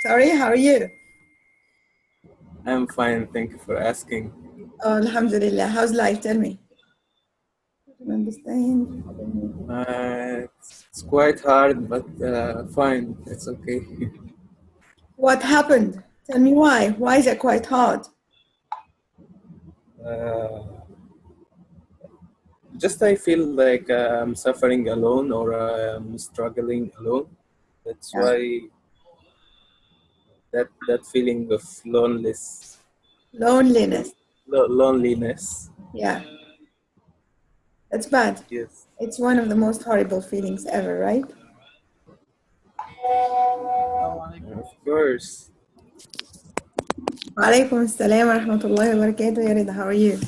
Sorry, how are you? I'm fine, thank you for asking. Oh, Alhamdulillah. How's life? Tell me. I don't understand. It's quite hard, but fine, it's okay. What happened? Tell me why. Why is it quite hard? uh, just I feel like I'm suffering alone or I'm struggling alone. That's Yeah. why that feeling of Loneliness. loneliness. Yeah, that's bad. Yes, It's one of the most horrible feelings ever, right? of course. وعليكم السلام ورحمة الله وبركاته يا رضا. How are you?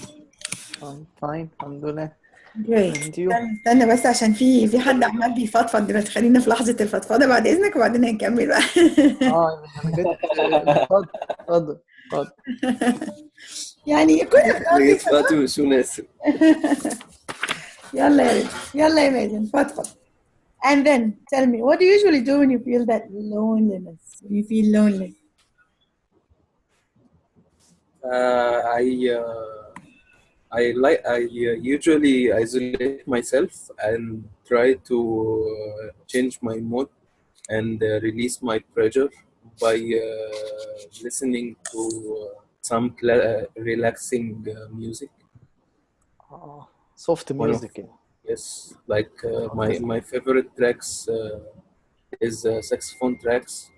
I'm fine, alhamdulillah. Great. And you? استنى بس عشان في حد عمال بيفضفض دلوقتي. خلينا في لحظة الفضفضة بعد إذنك وبعدين هنكمل بقى. اتفضل. يعني كل Please, Fatima, شو ناسب. يلا يا رضا. يلا يا مازن فضفض. And then tell me, what do you usually do when you feel that loneliness? When you feel lonely? I usually isolate myself and try to change my mood and release my pressure by listening to some relaxing music. Soft One of- music. Yes, like my favorite tracks is saxophone tracks.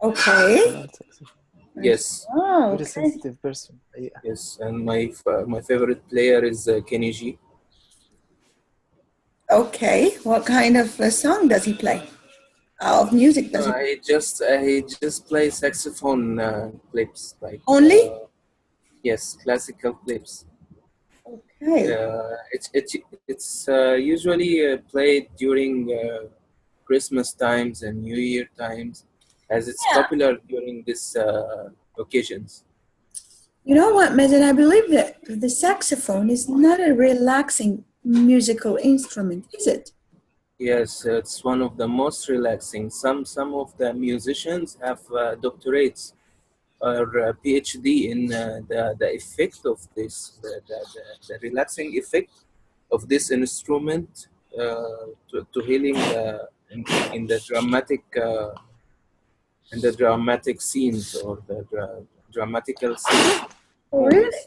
Okay. Yes. Oh, Very okay. sensitive person. Yes, and my favorite player is Kenny G. Okay. What kind of song does he play? Of music does he play? He just plays saxophone clips like Only? Yes, classical clips. Okay. It's usually played during Christmas times and New Year times, as it's popular during these occasions. You know what, Mazen? I believe that the saxophone is not a relaxing musical instrument, is it? Yes, it's one of the most relaxing. Some of the musicians have doctorates or PhD in the effect of this, the relaxing effect of this instrument to healing in the dramatic scenes or the dramatical scenes. Oh, really?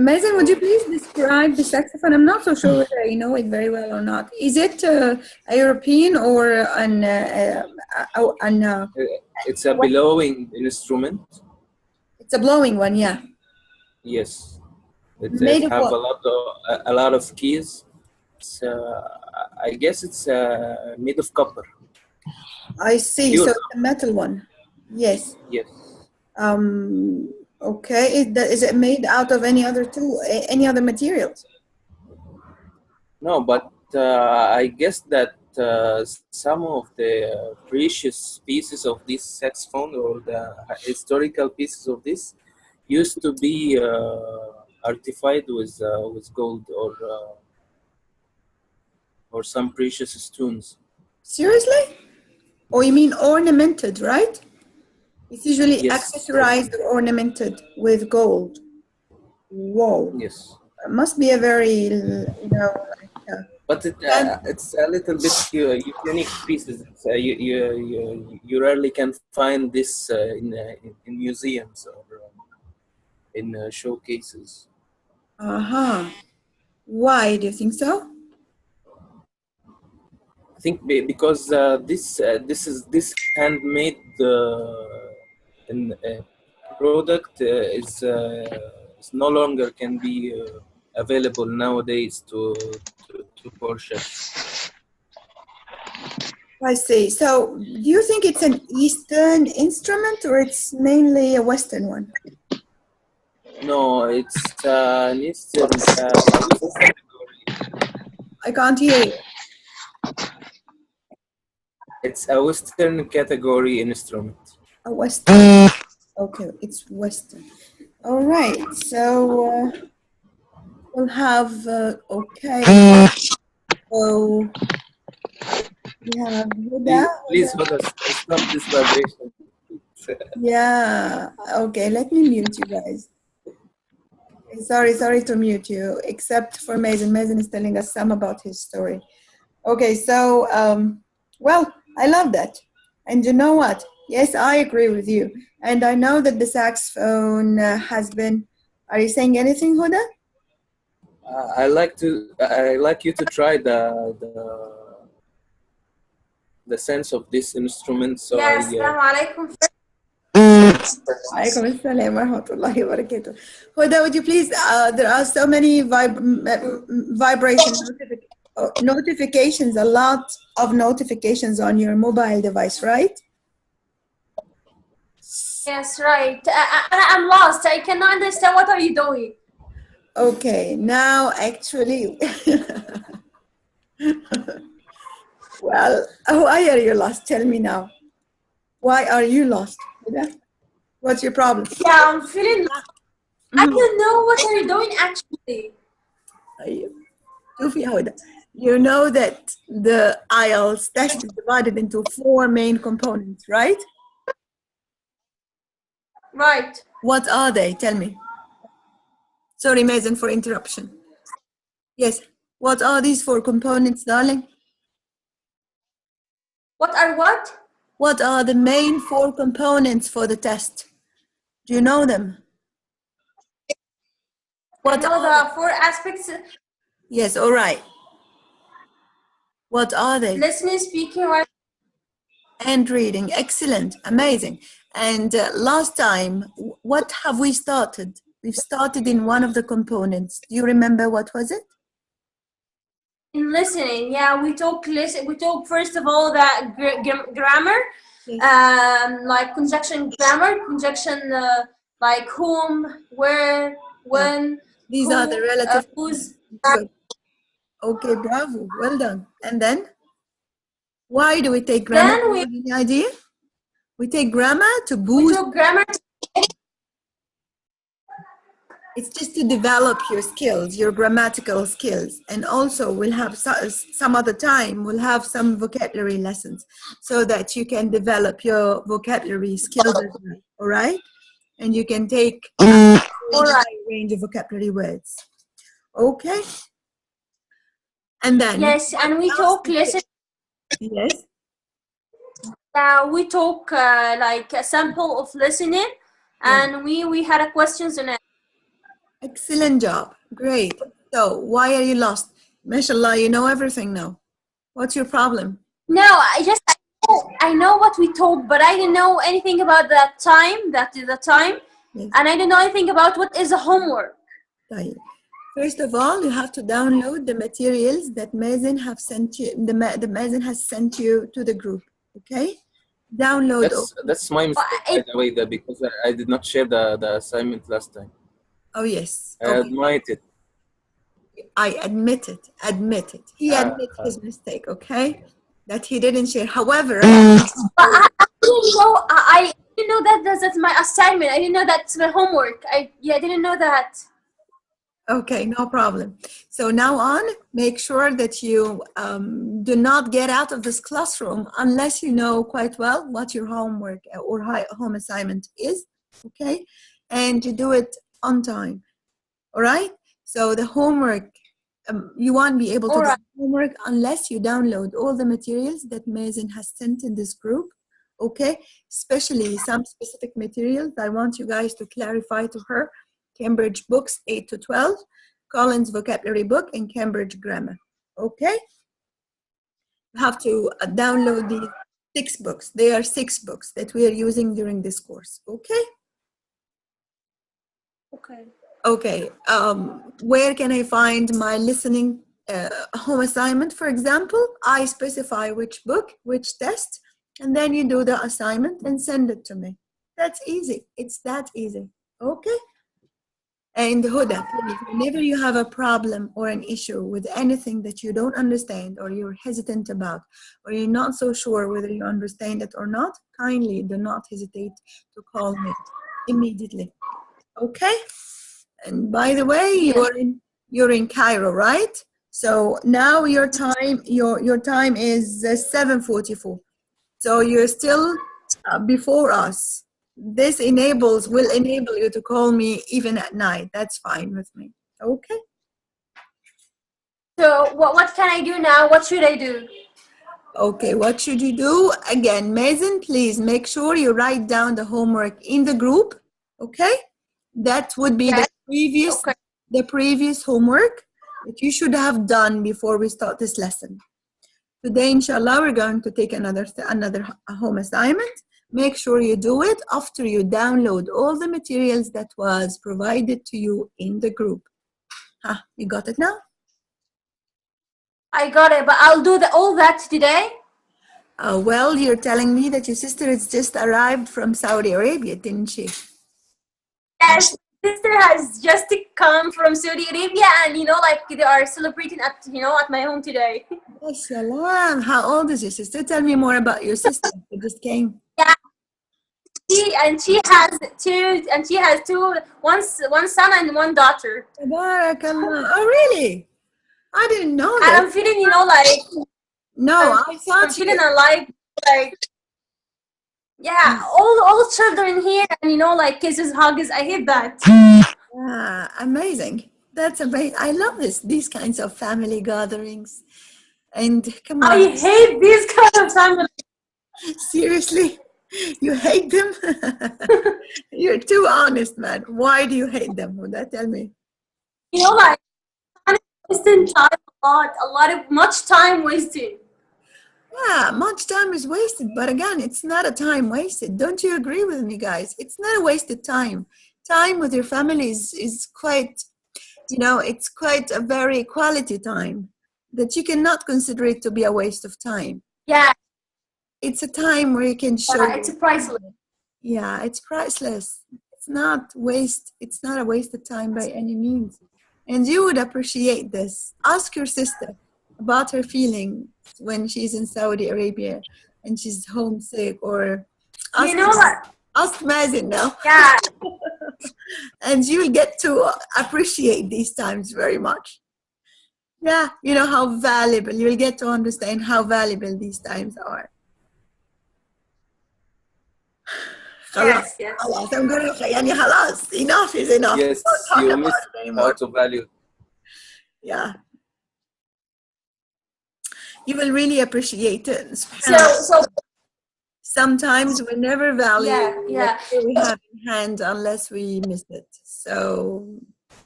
Mazen, would you please describe the saxophone? I'm not so sure whether I know it very well or not. Is it a European or It's a blowing instrument. It's a blowing one, yeah. Yes, it Made of have what? a lot of keys. It's, I guess it's made of copper. I see. Pure. So it's a metal one. Yes. Yes. Okay. Is it made out of any other materials? No, but I guess that some of the precious pieces of this saxophone or the historical pieces of this used to be artified with gold or some precious stones. Seriously? Or you mean ornamented, right? It's usually Yes. accessorized or ornamented with gold. Whoa. Yes. It must be a very, but it's a little bit unique pieces. You rarely can find this in museums or in showcases. Why do you think so? I think because this handmade product is no longer can be available nowadays to purchase. I see. So, do you think it's an Eastern instrument or it's mainly a Western one? No, it's an Eastern category. I can't hear you. It's a Western category instrument. A Western. Okay, it's Western. All right. So we'll have okay. So Yeah, Huda, Please, Huda. Huda, stop this vibration. Yeah. Okay, let me mute you guys. Sorry to mute you, except for Mason. Mason is telling us some about his story. Okay, so, well, I love that. And you know what? Yes, I agree with you. And I know that the saxophone has been. Are you saying anything, Huda? I like you to try the sense of this instrument. So Yes, Assalamu alaikum. Alaikum assalam wa rahmatullahi wa barakatuh. Huda, would you please, there are so many vibration notifications, a lot of notifications on your mobile device, right? Yes, right. I'm lost. I cannot understand what are you doing. Okay, now actually, well, why are you lost? Tell me now. Why are you lost? Huda? What's your problem? Yeah, I'm feeling. I don't know what are you doing actually. You know that the IELTS test is divided into 4 main components, right? Right. What are they? Tell me. Sorry, Mason, for interruption. Yes. What are these 4 components, darling? What are what? What are the main 4 components for the test? Do you know them? I know the 4 aspects: Yes, all right. What are they? listening, speaking, writing. And reading. Excellent. Amazing. And last time, what have we started? We've started in one of the components. Do you remember what was it? In listening, yeah, we talk first of all that grammar, Yes. like conjunction grammar, conjunction like whom, where, when. These who, are the relative. Who's. Good. Okay, bravo. Well done. And then? Why do we take grammar? Then Do you have any idea? We take grammar to boost. We took grammar. It's just to develop your skills, your grammatical skills. And also we'll have some other time, we'll have some vocabulary lessons so that you can develop your vocabulary skills as well, all right? And you can take a range of vocabulary words. Okay? And then? Yes, and we talk listen. Yes. We talk like a sample of listening, and we had a questions on it. Excellent job. Great. So why are you lost? Mashallah, you know everything now. What's your problem? No, I know what we talk, but I didn't know anything about that time. That is the time, yes. And I didn't know anything about what is a homework. First of all, you have to download the materials that Mazen have sent you. The Mazen has sent you to the group. Okay, download. That's my mistake, by the way, because I did not share the assignment last time. Oh yes, I admit it. I admit it. Admit it. He admits his mistake. Okay, that he didn't share. However, I didn't know. I didn't know that that's my assignment. I didn't know that's my homework. I didn't know that. Okay, no problem. So now on, make sure that you do not get out of this classroom unless you know quite well what your homework or home assignment is, okay? And you do it on time, all right? So the homework, you won't be able to do homework unless you download all the materials that Mazen has sent in this group, okay? Especially some specific materials. I want you guys to clarify to her. Cambridge books 8 to 12, Collins vocabulary book, and Cambridge grammar. Okay? You have to download these 6 books. There are 6 books that we are using during this course. Okay? Okay. Okay. Where can I find my listening home assignment, for example? I specify which book, which test, and then you do the assignment and send it to me. That's easy. It's that easy. Okay? And Huda, please, whenever you have a problem or an issue with anything that you don't understand or you're hesitant about, or you're not so sure whether you understand it or not, kindly do not hesitate to call me immediately. Okay? And by the way, you're in Cairo, right? So now your time is 7:44. So you're still before us. This will enable you to call me even at night. That's fine with me. Okay. So what can I do now? What should I do? Okay, what should you do? Again, Mazen, please make sure you write down the homework in the group. Okay? That would be Yes. the previous homework that you should have done before we start this lesson. Today, inshallah, we're going to take another home assignment. Make sure you do it after you download all the materials that was provided to you in the group. You got it now? I got it, but I'll do all that today. Well, you're telling me that your sister has just arrived from Saudi Arabia, didn't she? Yes, sister has just come from Saudi Arabia, and like they are celebrating at my home today. Salam. How old is your sister? Tell me more about your sister who just came. Yeah, she has one son and one daughter. Tabarakallah. Oh, really? I didn't know that. And I'm feeling, like. No, I thought I'm feeling alive, like. Yeah, all children here, and like kisses, hugs. I hate that. Yeah, amazing. That's amazing. I love these kinds of family gatherings. And come on. I hate these kind of family. Seriously? You hate them? You're too honest, man. Why do you hate them? Would that tell me? Like wasting time much time wasted. Yeah, much time is wasted, but again, it's not a time wasted. Don't you agree with me, guys? It's not a wasted time. Time with your family is quite, it's quite a very quality time that you cannot consider it to be a waste of time. Yeah. It's a time where you can show. It's priceless. Yeah, it's priceless. It's not a wasted time by any means. And you would appreciate this. Ask your sister about her feelings when she's in Saudi Arabia and she's homesick, or ask Mazen now. Yeah. And you'll get to appreciate these times very much. Yeah, how valuable. You'll get to understand how valuable these times are. Yes. I'm going to enough is enough. Yes, you miss how to value. Yeah. You will really appreciate it. So sometimes we never value what we have in hand unless we miss it. So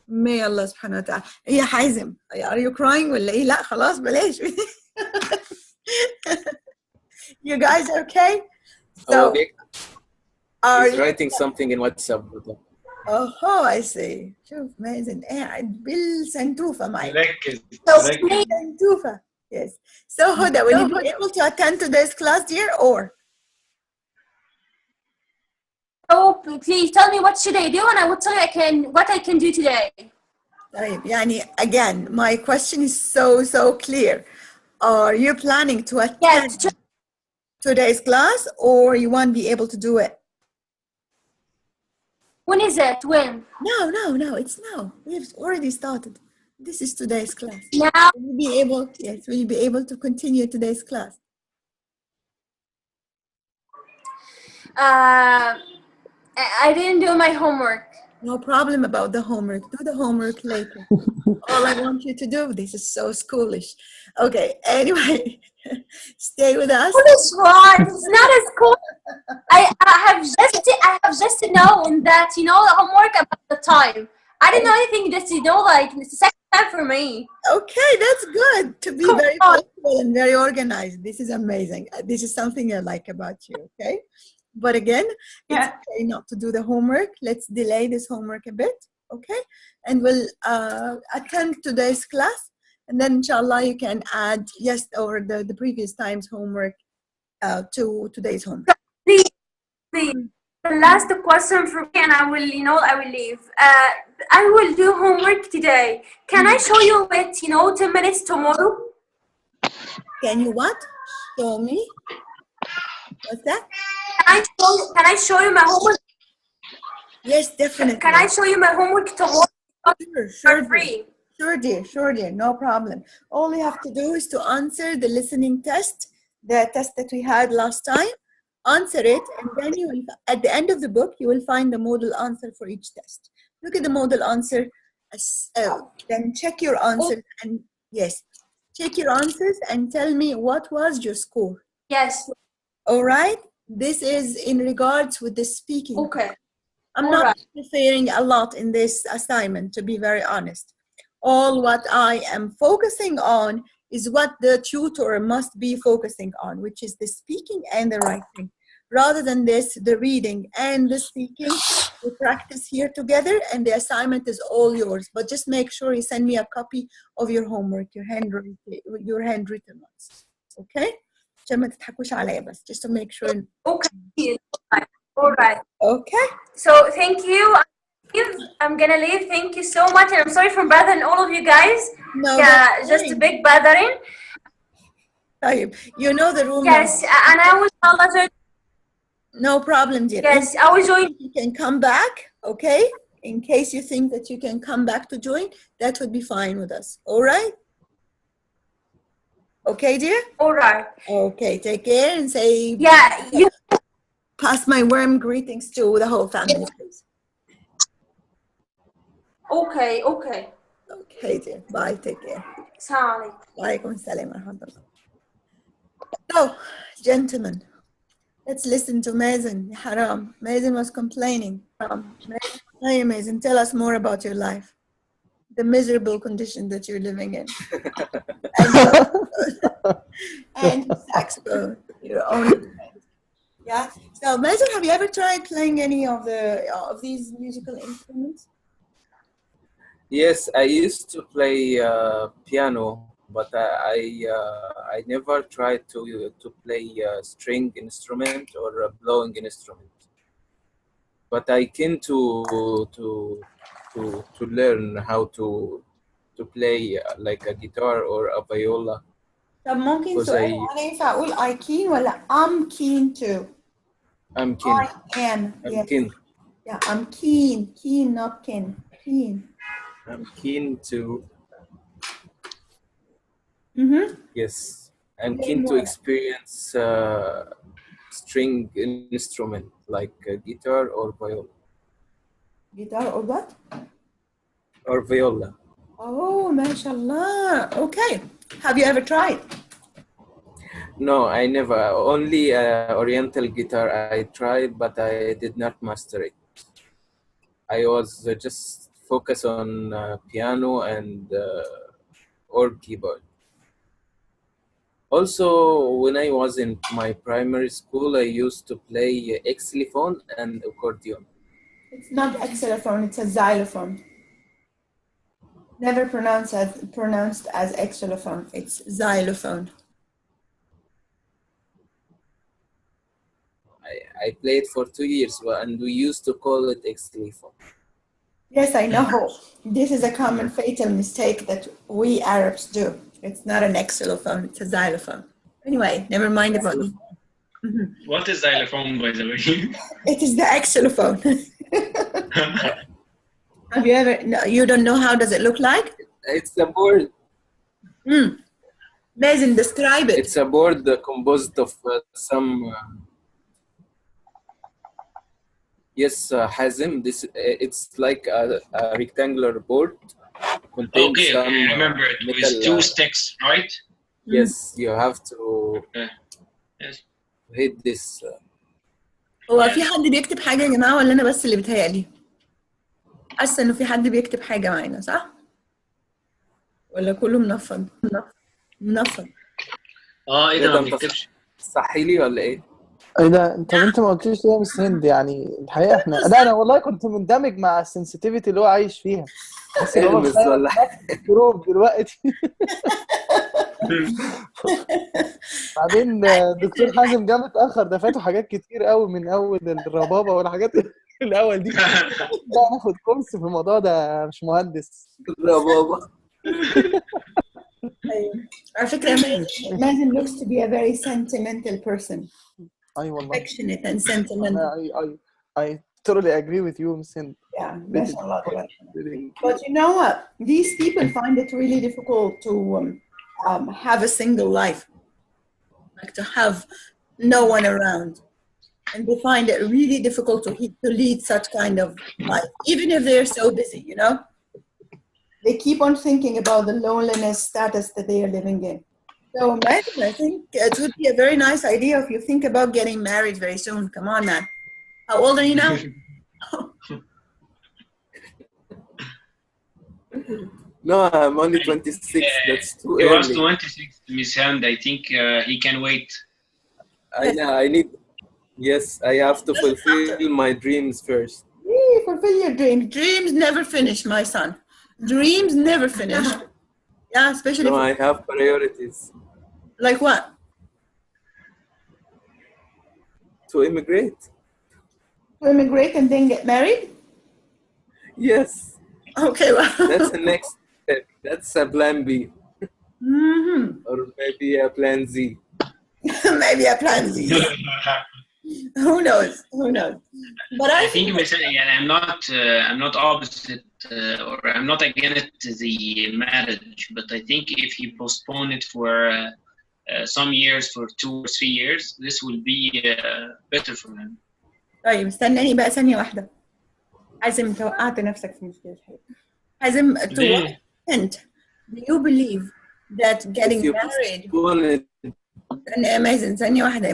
may Allah subhanahu wa ta'ala. يا حازم, are you crying ولا ايه؟ لا خلاص بلاش. You guys okay? So he's writing something in WhatsApp. Oh, I see. شوف مازن قاعد بالسنتوفة معي. ركز. سنتوفة. Yes. So Huda, will you be able to attend today's class, dear, or? Oh, please tell me what should I do, and I will tell you what I can do today. Again, my question is so clear. Are you planning to attend today's class, or you won't be able to do it? When is it? When? No, it's now. We've already started. This is today's class. Now? Will you be able to continue today's class? I didn't do my homework. No problem about the homework. Do the homework later. All I want you to do, this is so schoolish. Okay, anyway, stay with us. Foolish what? It's not as cool. I have just known that, the homework about the time. I didn't know anything that, it's the second time for me. Okay, that's good. To be very flexible and very organized. This is amazing. This is something I like about you, okay? But again, it's okay not to do the homework. Let's delay this homework a bit, okay? And we'll attend today's class. And then, inshallah, you can add, over the previous time's homework to today's homework. Please. The last question for me, and I will leave. I will do homework today. Can I show you it, 10 minutes tomorrow? Can you what? Show me? What's that? Can I show you my homework? Yes, definitely. Can I show you my homework tomorrow? Sure. For free. Sure, dear, no problem. All you have to do is to answer the listening test, the test that we had last time. Answer it, and then you will, at the end of the book, you will find the model answer for each test. Look at the model answer, then check your answers, and yes, check your answers and tell me what was your score. Yes. All right? This is in regards with the speaking. Okay. I'm not interfering a lot in this assignment, to be very honest. All what I am focusing on is what the tutor must be focusing on, which is the speaking and the writing. Rather than this, the reading and the speaking, we practice here together, and the assignment is all yours. But just make sure you send me a copy of your homework, your handwritten ones. Okay? عشان ما تضحكوش عليا بس, just to make sure. Okay. All right. Okay. So thank you. I'm gonna leave. Thank you so much, and I'm sorry for bothering all of you guys. No. Yeah, just a big bothering. طيب, you know the rule. Yes, and I will apologize. No problem, dear. Yes, I will join. You can come back, okay? In case you think that you can come back to join, that would be fine with us. All right? Okay, dear? All right. Okay, take care and say. Yeah, you. Pass my warm greetings to the whole family, please. Okay. Okay, dear. Bye. Take care. Assalamu Walaikum salam wa rahmatullah. So, gentlemen, let's listen to Mazen. Haram. Mazen was complaining. Hey, Mazen, tell us more about your life. The miserable condition that you're living in. and saxophone, your own. Yeah. So, Mazen, have you ever tried playing any of these musical instruments? Yes, I used to play piano, but I never tried to play a string instrument or a blowing instrument. But I came to learn how to play like a guitar or a viola. طب ممكن سؤال أنا ينفع أقول I keen ولا I'm keen to? I'm keen. I am. I'm yes. keen. Yeah, I'm keen. Keen, not kin. Keen. I'm keen to. Yes, I'm keen to experience string instrument like guitar or viola. Guitar or what? Or viola. Oh, mashallah. Okay. Have you ever tried? No, I never. Only Oriental guitar I tried, but I did not master it. I was just focused on piano and or keyboard. Also, when I was in my primary school, I used to play xylophone and accordion. It's not xylophone, it's a xylophone. Never pronounced as xylophone. It's xylophone. I played for 2 years, and we used to call it xylophone. Yes, I know. This is a common fatal mistake that we Arabs do. It's not an xylophone, it's a xylophone. Anyway, never mind about it. What is xylophone, by the way? It is the xylophone. Have you ever, no, you don't know how does it look like? It's a board. Mazen, describe it. It's a board composed of some... Yes, Hazim, it's like a rectangular board. Okay, I remember it with 2 sticks, right? Yes, you have to hit this. هو في حد بيكتب حاجة يا جماعة ولا أنا بس اللي بتهيألي؟ حاسة إنه في حد بيكتب حاجة معانا صح؟ ولا كله منفض؟ منفض. إيه ده ما بيكتبش؟ صحي لي ولا إيه؟ ايه ده انت ما قلتليش ليه يا مس هند؟ يعني الحقيقه احنا لا انا والله كنت مندمج مع السنسيتيفيتي اللي هو عايش فيها بس ولا جروب دلوقتي. بعدين دكتور حازم جه متاخر، ده فاته حاجات كتير قوي من اول الربابه والحاجات الاول دي. ده ناخد كورس في الموضوع ده مش مهندس الربابه. على فكرة Mazen looks to be a very sentimental person. أي والله. Affectionate and sentimental. I totally agree with you, Miss Hind. Yeah, mashallah. But you know what? These people find it really difficult to have a single life, like to have no one around. And they find it really difficult to lead such kind of life, even if they're so busy, you know? They keep on thinking about the loneliness status that they are living in. So, Megan, I think it would be a very nice idea if you think about getting married very soon. Come on, man. How old are you now? No, I'm only 26. That's too He was early. 26, Miss Hand. I think he can wait. I need. Yes, I have to fulfill my dreams first. Yeah, fulfill your dreams. Dreams never finish, my son. Dreams never finish. Yeah, especially No, I have priorities. Like what? To immigrate. To immigrate and then get married? Yes. Okay, well. That's the next step. That's a plan B. Mm-hmm. Or maybe a plan Z. Maybe a plan Z. Who knows? Who knows? But I think I'm not opposite or I'm not against the marriage, but I think if you postpone it for some years, for 2 or 3 years, this will be better for him. طيب استناني بقى ثانية واحدة. حازم انت وقعت نفسك في مشكلة. حازم, to what extent do you believe that getting married امازن ثانية واحدة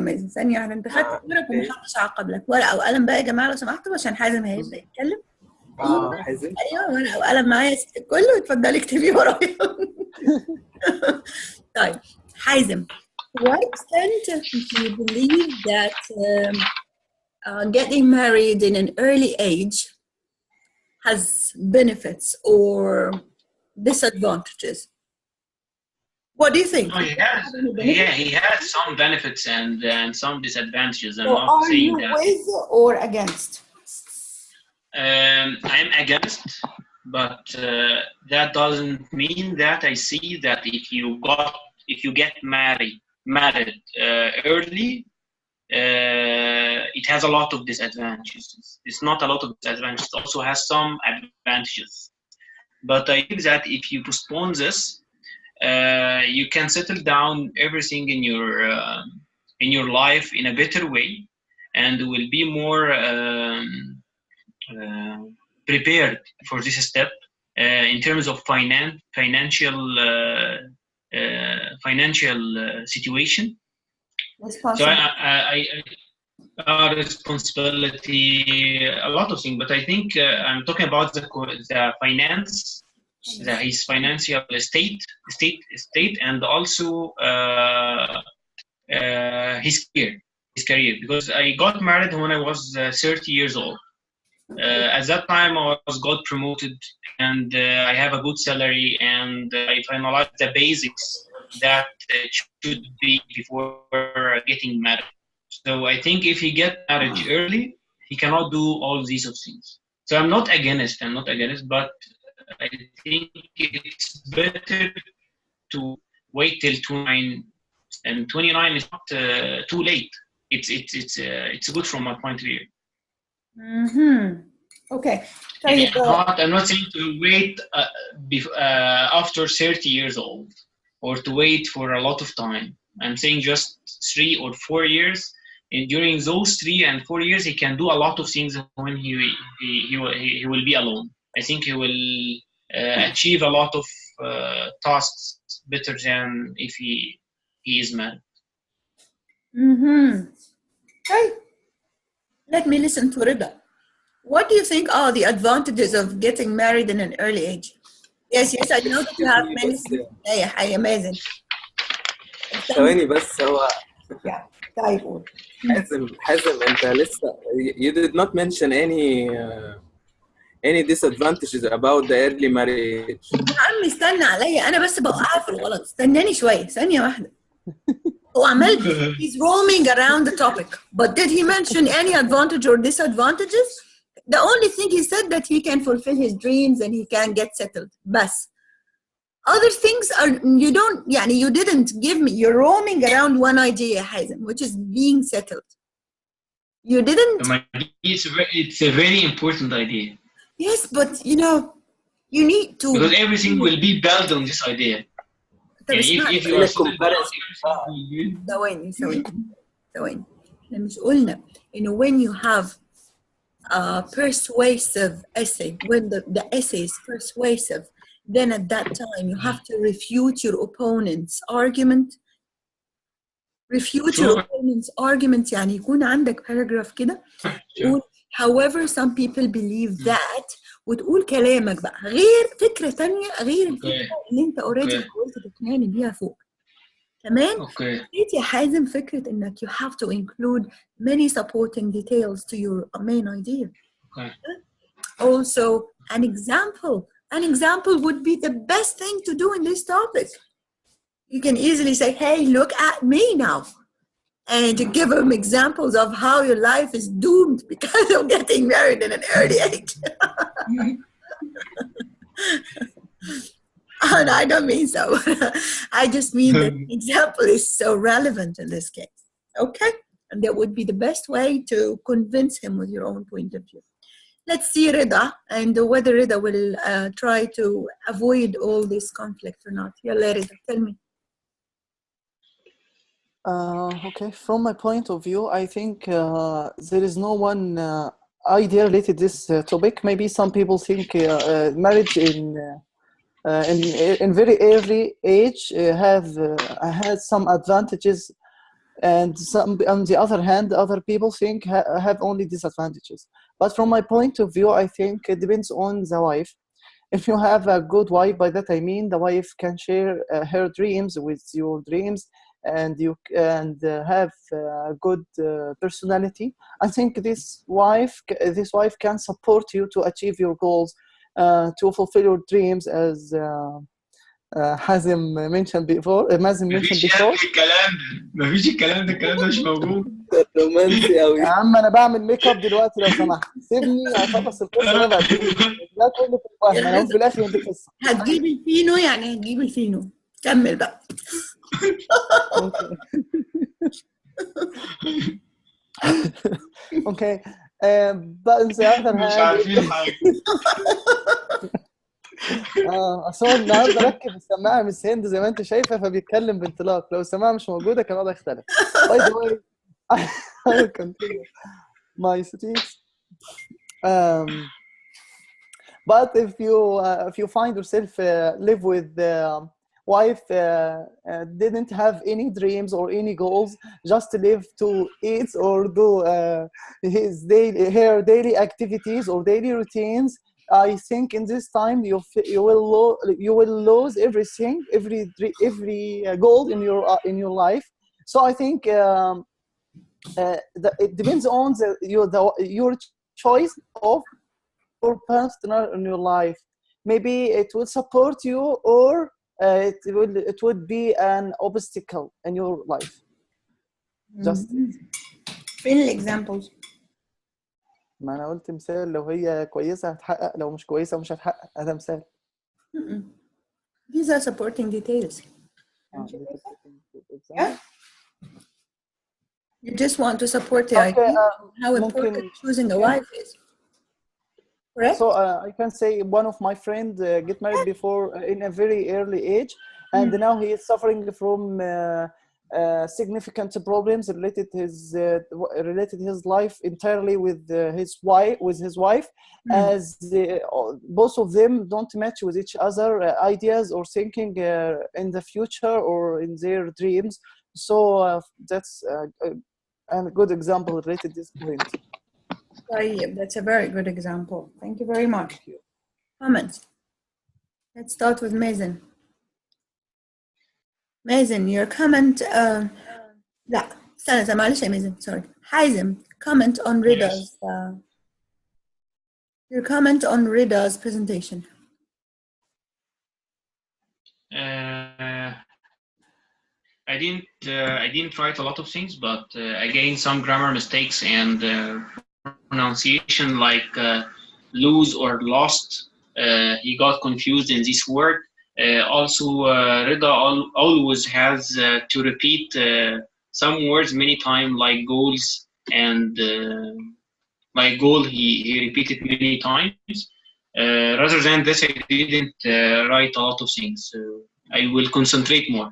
انت خدت دورك ومحدش عقب لك. ورقة وقلم بقى يا جماعة لو سمحتوا عشان حازم هيبدأ يتكلم. حازم. ايوه ورقة وقلم معايا يا ست الكل واتفضلي اكتبي ورايا. طيب حازم, to what extent do you believe that getting married in an early age has benefits or disadvantages? What do you think? Oh, he has some benefits and some disadvantages. I'm so not are saying you that. with or against? I'm against, but that doesn't mean that I see that if you get married early, it has a lot of disadvantages. It's not a lot of disadvantages. It also has some advantages. But I think that if you postpone this, you can settle down everything in your life in a better way, and will be more prepared for this step in terms of financial situation. So responsibility, a lot of things. But I think I'm talking about the finance. His financial state, and also his career. Because I got married when I was 30 years old. At that time, I got promoted, and I have a good salary, and I finalized the basics that should be before getting married. So I think if he gets married early, he cannot do all these things. So I'm not against, but I think it's better to wait till 29, and 29 is not too late. It's good from my point of view. Mm-hmm. Okay. I'm not saying to wait after 30 years old or to wait for a lot of time. I'm saying just 3 or 4 years. And during those 3 and 4 years, he can do a lot of things when he will be alone. I think he will achieve a lot of tasks better than if he is married. Mm-hmm. Okay. Let me listen to Rida. What do you think are the advantages of getting married in an early age? Yes, I know that you have many. Hey, amazing. ثواني بس هو. Yeah. طيب قول. حازم انت لسه you did not mention any disadvantages about the early marriage. يا عم استنى عليا انا بس بوقعها في الغلط. استناني شويه ثانيه واحده. هو عمال he's roaming around the topic, but did he mention any advantage or disadvantages? The only thing he said that he can fulfill his dreams and he can get settled. بس. Other things are you didn't give me. You're roaming around one idea, Haizem, which is being settled. You didn't. It's a very important idea. Yes, but you know, you need to. because everything will be built on this idea. طب يعني اسمعني. if you are in a solid comparison. ثواني. احنا مش قلنا انه when you have a persuasive essay, when the essay is persuasive, then at that time you have to refute your opponent's argument. Refute your Sure. opponent's argument يعني يكون عندك paragraph كده تقول however some people believe that وتقول كلامك بقى غير فكرة تانية غير الفكرة اللي انت already حاولت تقنعني بيها فوق. كمان قلت يا حازم فكرة انك you have to include many supporting details to your main idea. Also an example would be the best thing to do in this topic. You can easily say, hey, look at me now. And to give them examples of how your life is doomed because of getting married in an early age. And I don't mean so. I just mean that the example is so relevant in this case. Okay? And that would be the best way to convince him with your own point of view. Let's see Rida and whether Rida will try to avoid all this conflict or not. Yalla Rida, tell me. Okay, from my point of view, I think there is no one idea related to this topic. Maybe some people think marriage in very early age has some advantages, and some on the other hand, other people think have only disadvantages. But from my point of view, I think it depends on the wife. If you have a good wife, by that I mean the wife can share her dreams with your dreams, and you have a good personality. I think this wife can support you to achieve your goals, to fulfill your dreams, as Hazim mentioned before. مفيش الكلام ده مش موجود. رومانسي قوي. يا عم انا بعمل ميك اب دلوقتي لو سمحت، سيبني اخلص القصه انا بعد لا تقول لي في الوهم انا في الاخر انت قصه. هتجيب الفينو يعني هتجيب الفينو. كمل بقى. Okay. But on the other مش hand, عارفين حاجة. اصل هو النهارده ركب السماعه مش هند زي ما انت شايفه فبيتكلم بانطلاق، لو السماعه مش موجوده كان الوضع يختلف. By the way, I will continue my speech. But if you find yourself live with wife didn't have any dreams or any goals, just live to eat or do her daily activities or daily routines, I think in this time you will lose everything, every goal in your life. So I think it depends on your choice of your partner in your life. Maybe it will support you, or it would be an obstacle in your life. Just فين الexamples؟ ما انا قلت مثال، لو هي كويسه هتحقق، لو مش كويسه مش هتحقق، هذا مثال. These are supporting details. Yeah. You just want to support the idea how important choosing a wife is. Correct? So I can say one of my friends get married before in a very early age, and now he is suffering from significant problems related his life entirely with his wife, as both of them don't match with each other ideas or thinking in the future or in their dreams. So that's a good example related to this point. That's a very good example. Thank you very much. Comments? Let's start with Mazen. Mazen, your comment. لا استنى معلش يا Mazen. Sorry. Hazim, comment on Rida's. Your comment on Rida's presentation. I didn't write a lot of things, but again some grammar mistakes and pronunciation like lose or lost. He got confused in this word. Also, Rida always has to repeat some words many times, like goals and like goal. He repeated many times. Rather than this, I didn't write a lot of things. So I will concentrate more.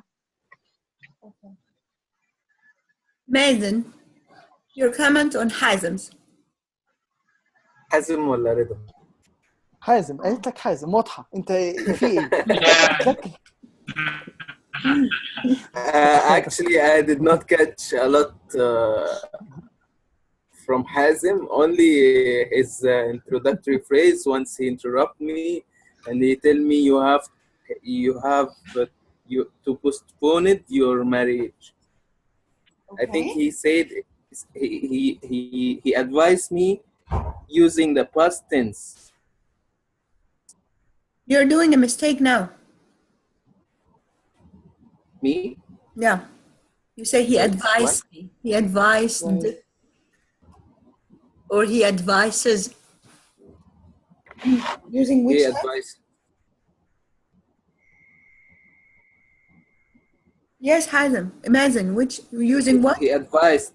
Mazen, your comment on Hazm's. حازم ولا رضا؟ حازم قالت لك حازم واضحه انت في ايه؟ Yeah. ذكر. Actually, I did not catch a lot from Hazim. Only his introductory phrase. Once he interrupt me and he tell me you have to postpone it your marriage. I think he said he advised me using the past tense. You're doing a mistake now. Me? Yeah. You say he Wait, advised me. He advised, Right. or he advises. Using which He tense? advised. Yes, Hazm. Imagine which using what? He advised.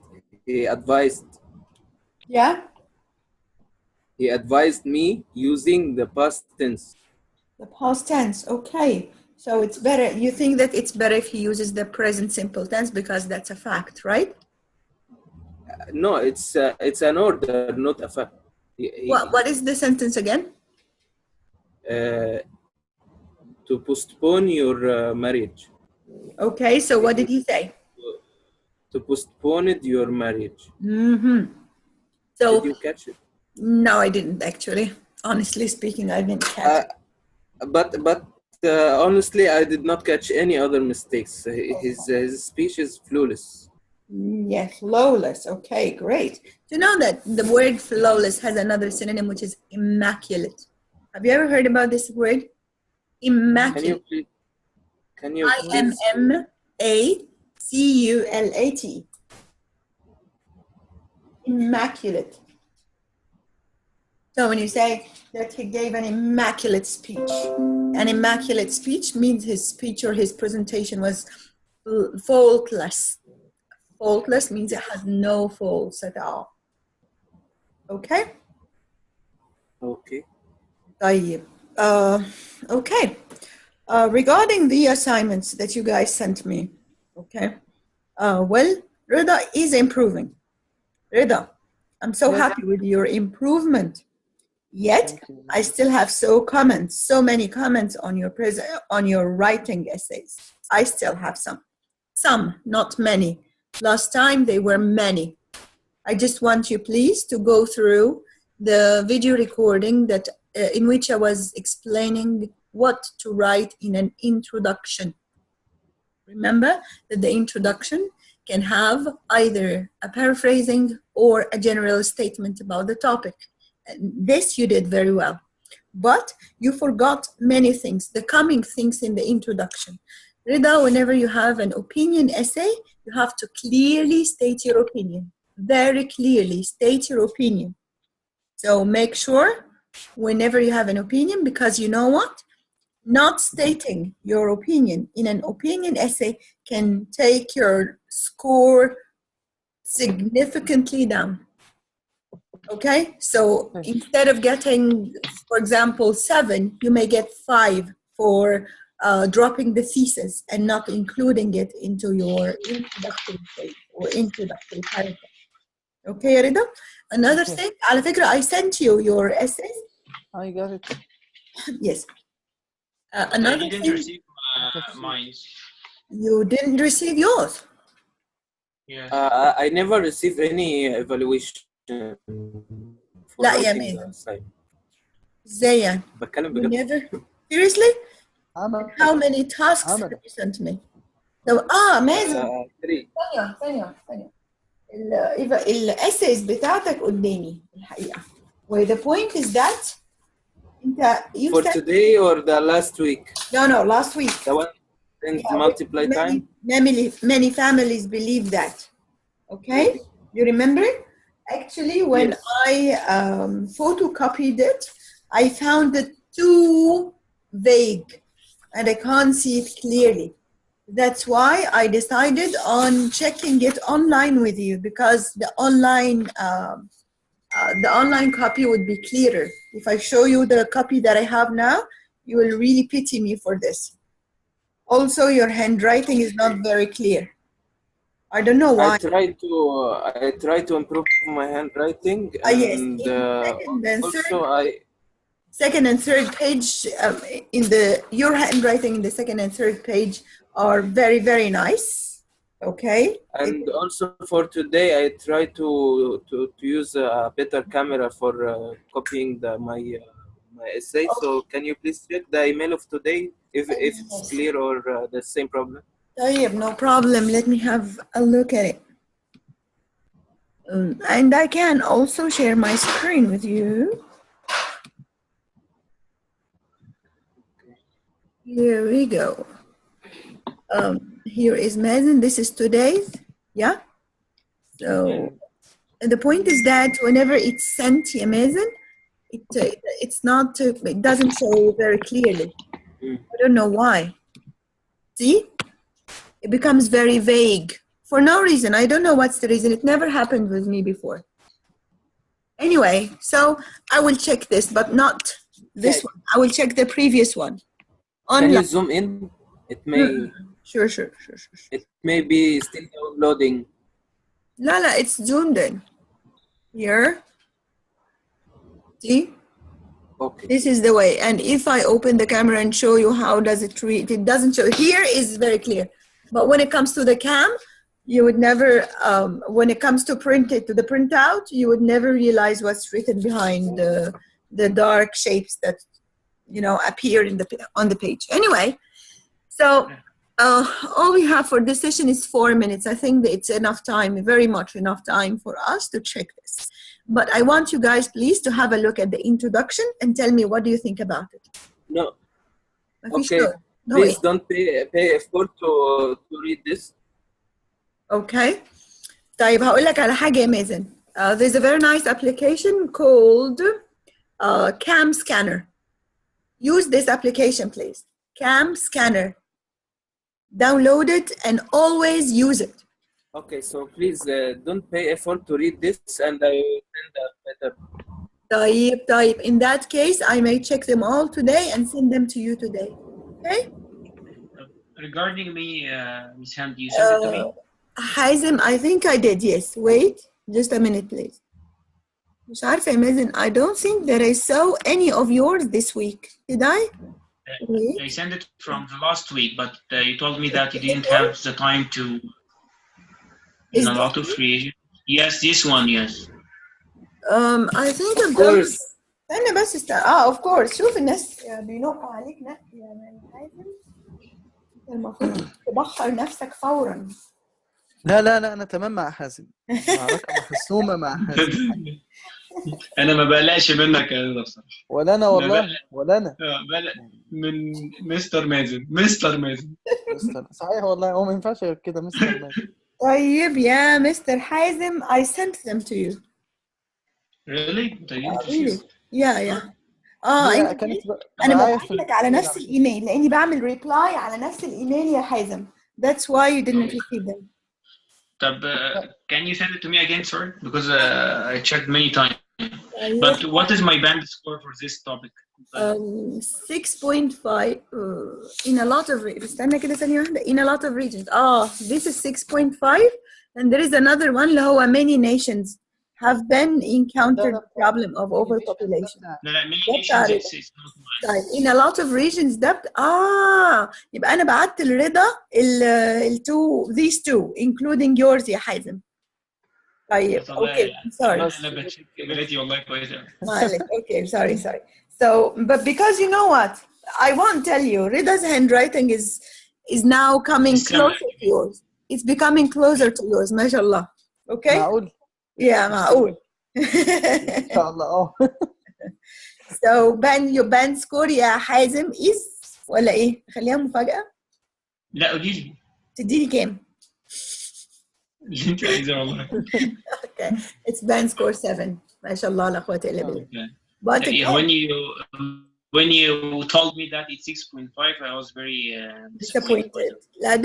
Yeah. He advised me using the past tense. The past tense. Okay. So it's better. You think that it's better if he uses the present simple tense because that's a fact, right? No, it's an order, not a fact. What is the sentence again? To postpone your marriage. Okay. So what did he say? To postpone your marriage. Mm-hmm. So Did you catch it? no, I didn't actually. Honestly speaking, I didn't catch it. But honestly, I did not catch any other mistakes. His speech is flawless. Yes, flawless. Okay, great. To know that the word flawless has another synonym, which is immaculate. Have you ever heard about this word? Immaculate. Can you please? IMMACULAT. Immaculate. So when you say that he gave an immaculate speech means his speech or his presentation was faultless. Faultless means it has no faults at all. Okay? Okay. طيب. Okay. Regarding the assignments that you guys sent me, okay? Well, Rida is improving. Rida, I'm so happy with your improvement. Yet, Thank you. I still have so many comments on your writing essays. I still have some, not many. Last time they were many. I just want you, please, to go through the video recording that in which I was explaining what to write in an introduction. Remember that the introduction can have either a paraphrasing or a general statement about the topic. This you did very well, but you forgot many things, the coming things in the introduction. Rida, whenever you have an opinion essay, you have to clearly state your opinion, very clearly state your opinion. So make sure whenever you have an opinion, because you know what? Not stating your opinion in an opinion essay can take your score significantly down. Okay, so instead of getting, for example, 7, you may get 5 for dropping the thesis and not including it into your introductory page or introductory paragraph. Okay, Rida? Another thing, على فكرة, I sent you your essays. I got it. Yes. I Another didn't thing, receive mine. you didn't receive yours. Yeah. I never received any evaluation. لا يا ميزة. ازاي يعني؟ بتكلم You بجد. never? Seriously? عمل How many tasks عمل. have you sent me? So, مازن. 3. ثانية. الessays بتاعتك قدامي الحقيقة. Well, the point is that you For sent today or the last week? no, last week. The one in multiply time? Many families believe that. Okay? You remember? Actually, when Yes. I photocopied it, I found it too vague and I can't see it clearly. That's why I decided on checking it online with you, because the online the online copy would be clearer. If I show you the copy that I have now, you will really pity me for this. Also, your handwriting is not very clear. I don't know why. I try to improve my handwriting, Yes, and second and third page your handwriting in the second and third page are very, very nice. Okay. And also for today, I try to use a better camera for copying my essay. Okay. So can you please check the email of today if it's clear or the same problem? No problem. Let me have a look at it. And I can also share my screen with you. Here we go. Here is Mazen. This is today's. Yeah. So and the point is that whenever it's sent to Mazen, it's not. It doesn't show very clearly. I don't know why. See, it becomes very vague for no reason. I don't know what's the reason. It never happened with me before. Anyway, so I will check this, but not this one. I will check the previous one. Can you zoom in? It may. Sure. It may be still downloading. Lala, it's zoomed in. Here. See? Okay. This is the way. And if I open the camera and show you how does it read, it doesn't show. Here is very clear. But when it comes to the cam, you would never, when it comes to print it, to the printout, you would never realize what's written behind the dark shapes that, appear on the page. Anyway, so all we have for this session is 4 minutes. I think that it's enough time, very much enough time for us to check this. But I want you guys, please, to have a look at the introduction and tell me what do you think about it. No. Okay. Sure. Please don't pay effort to read this. Okay. طيب هقول لك على حاجة يا مازن. There's a very nice application called Cam Scanner. Use this application, please. Cam Scanner. Download it and always use it. Okay, so please don't pay effort to read this, and I will send a better. طيب. In that case, I may check them all today and send them to you today. Okay? Regarding me, Ms. Hand, you sent it to me? Hazem, I think I did, yes. Wait, just a minute, please. مش عارفة يا مازن, I don't think that I saw any of yours this week. Did I? I sent it from the last week, but you told me that you didn't have the time to. In a lot of regions. Yes, this one, yes. I think of course. استنى بس of course. شوف الناس بينقوا عليك نق يا حازم. المفروض تبخر نفسك فورا. لا أنا تمام مع حازم. معركة محسومة مع حازم. أنا ما بقلقش منك يا رضا بصراحة. ولا أنا والله ولا أنا. بقلق من مستر مازن. مستر صحيح والله هو ما ينفعش غير كده مستر مازن. طيب يا مستر حازم, I sent them to you. Really? Really? Yeah. أنا ببعت لك على نفس الإيميل لأني بعمل ريبلاي على نفس الإيميل يا حازم. That's why you didn't receive them. طب can you send it to me again, sorry? Because I checked many times. But what is my band score for this topic? 6.5 in a lot of استنى كده ثانية واحدة. In a lot of regions. This is 6.5 and there is another one اللي هو many nations have been encountered the problem of overpopulation. many nations it's not nice. In a lot of regions ده يبقى أنا بعت لرضا these two including yours يا حازم. طيب okay, I'm sorry. أنا بتشيك إيميلاتي والله كويسة. Okay, sorry. So, but because you know what, I won't tell you. Rida's handwriting is now coming closer to yours. It's becoming closer to yours, mashallah. Okay? معقول. Yeah, معقول. إن شاء الله. So, your band score يا حازم is ولا إيه؟ خليها مفاجأة. لا قولي لي. تديني كام؟ اللي أنت عايزاه والله. Okay, it's band score 7. ما شاء الله لا قوة إلا بالله. But when you when you told me that it's 6.5, I was very disappointed.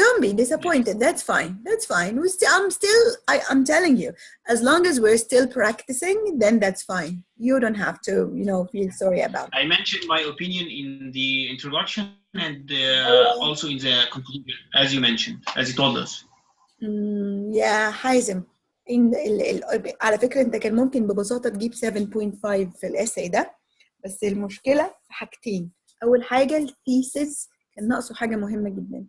Don't be disappointed. That's fine. That's fine. I'm telling you, as long as we're still practicing, then that's fine. You don't have to, feel sorry about it. I mentioned my opinion in the introduction and also in the conclusion, as you mentioned, as you told us. يا حازم على فكرة انت كان ممكن ببساطة تجيب 7.5 في الاساي ده، بس المشكلة في حاجتين. أول حاجة الثيسس كان ناقصه حاجة مهمة جدا،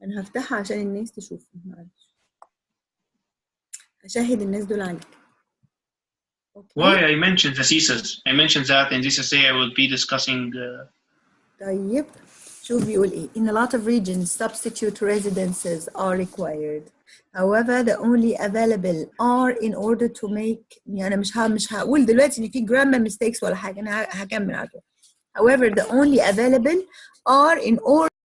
أنا هفتحها عشان الناس تشوف، معلش أشاهد الناس دول عليك. Why I mentioned the thesis? I mentioned that in this essay I will be discussing. طيب شوف بيقول إيه. In a lot of regions, substitute residences are required. However, the only available are in order to make. يعني مش هقول دلوقتي إن في grammar mistakes ولا حاجة، أنا هكمل على طول. However, the only available are in order